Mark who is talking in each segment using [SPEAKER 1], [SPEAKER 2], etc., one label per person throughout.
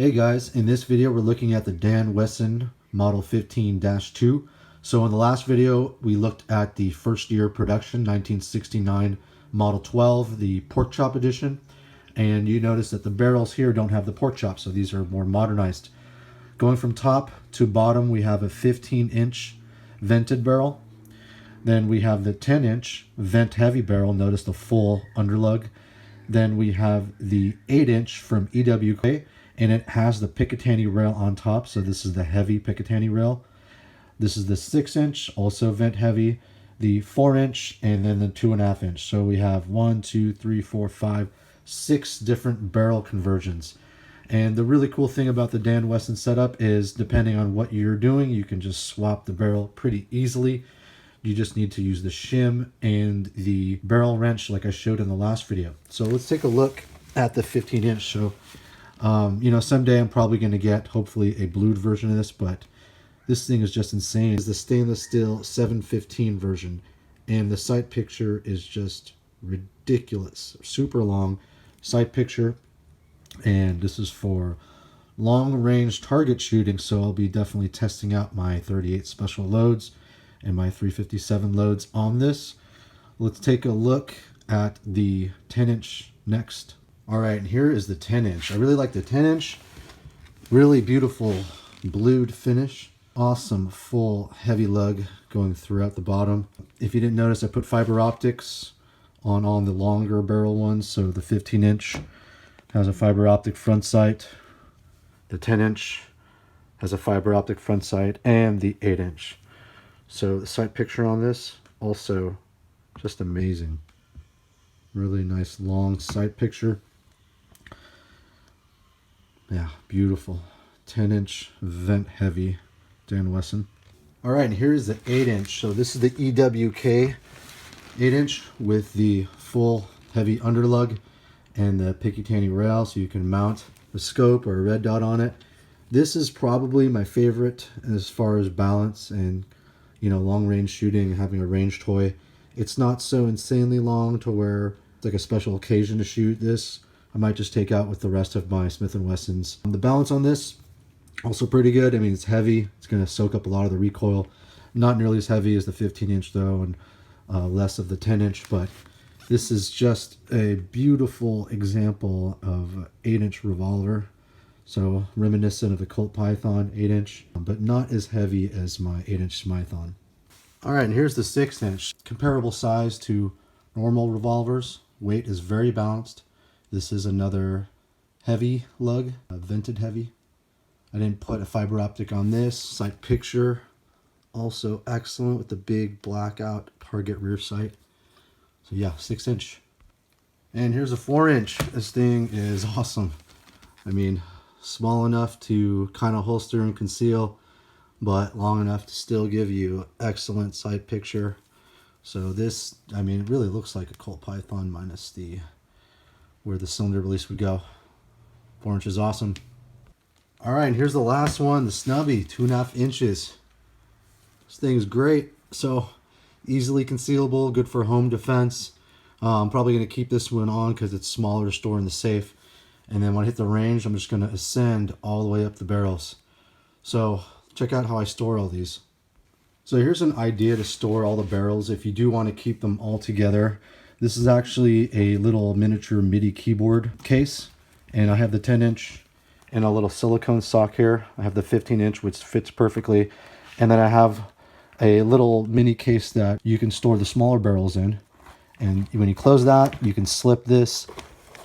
[SPEAKER 1] Hey guys, in this video we're looking at the Dan Wesson Model 15-2. So in the last video we looked at the first year production 1969 Model 12, the pork chop edition, and you notice that the barrels here don't have the pork chop, so these are more modernized. Going from top to bottom we have a 15-inch vented barrel. Then we have the 10-inch vent heavy barrel, notice the full underlug. Then we have the 8-inch from EWK, and it has the Picatinny rail on top, so this is the heavy Picatinny rail. This is the 6-inch, also vent heavy, the 4-inch, and then the 2.5-inch. So we have 1, 2, 3, 4, 5, 6 different barrel conversions. And the really cool thing about the Dan Wesson setup is depending on what you're doing, you can just swap the barrel pretty easily. You just need to use the shim and the barrel wrench like I showed in the last video. So let's take a look at the 15-inch. So you know, someday I'm probably going to get hopefully a blued version of this, but this thing is just insane. It's the stainless steel 715 version, and the sight picture is just ridiculous. Super long sight picture, and this is for long range target shooting, so I'll be definitely testing out my 38 special loads and my 357 loads on this. Let's take a look at the 10-inch next. All right, and here is the 10-inch. I really like the 10-inch. Really beautiful blued finish. Awesome full heavy lug going throughout the bottom. If you didn't notice, I put fiber optics on the longer barrel ones. So the 15-inch has a fiber optic front sight. The 10-inch has a fiber optic front sight, and the 8-inch. So the sight picture on this also just amazing. Really nice long sight picture. Yeah, beautiful. 10-inch vent heavy Dan Wesson. All right, and here's the 8-inch. So this is the EWK 8-inch with the full heavy underlug and the Picatinny rail, so you can mount a scope or a red dot on it. This is probably my favorite as far as balance and, you know, long range shooting, having a range toy. It's not so insanely long to where it's like a special occasion to shoot this. I might just take out with the rest of my Smith & Wessons. The balance on this, also pretty good. I mean, it's heavy. It's going to soak up a lot of the recoil. Not nearly as heavy as the 15-inch though, and less of the 10-inch, but this is just a beautiful example of 8-inch revolver. So reminiscent of the Colt Python 8-inch, but not as heavy as my 8-inch Smython. All right, and here's the 6-inch. Comparable size to normal revolvers. Weight is very balanced. This is another heavy lug, vented heavy. I didn't put a fiber optic on this. Sight picture, also excellent with the big blackout target rear sight. So yeah, 6-inch. And here's a 4-inch. This thing is awesome. I mean, small enough to kind of holster and conceal, but long enough to still give you excellent sight picture. So this, I mean, it really looks like a Colt Python minus the where the cylinder release would go. 4-inch is awesome. All right, and here's the last one, the snubby, 2.5 inches. This thing is great. So easily concealable, good for home defense. I'm probably going to keep this one on because it's smaller to store in the safe. And then when I hit the range, I'm just going to ascend all the way up the barrels. So check out how I store all these. So here's an idea to store all the barrels if you do want to keep them all together. This is actually a little miniature MIDI keyboard case, and I have the 10-inch and a little silicone sock here. I have the 15-inch, which fits perfectly, and then I have a little mini case that you can store the smaller barrels in. And when you close that, you can slip this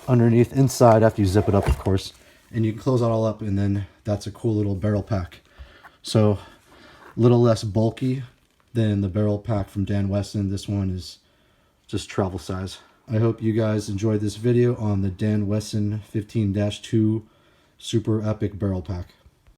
[SPEAKER 1] underneath inside after you zip it up, of course, and you can close it all up, and then that's a cool little barrel pack. So a little less bulky than the barrel pack from Dan Wesson. This one is just travel size. I hope you guys enjoyed this video on the Dan Wesson 15-2 Super Epic Barrel Pack.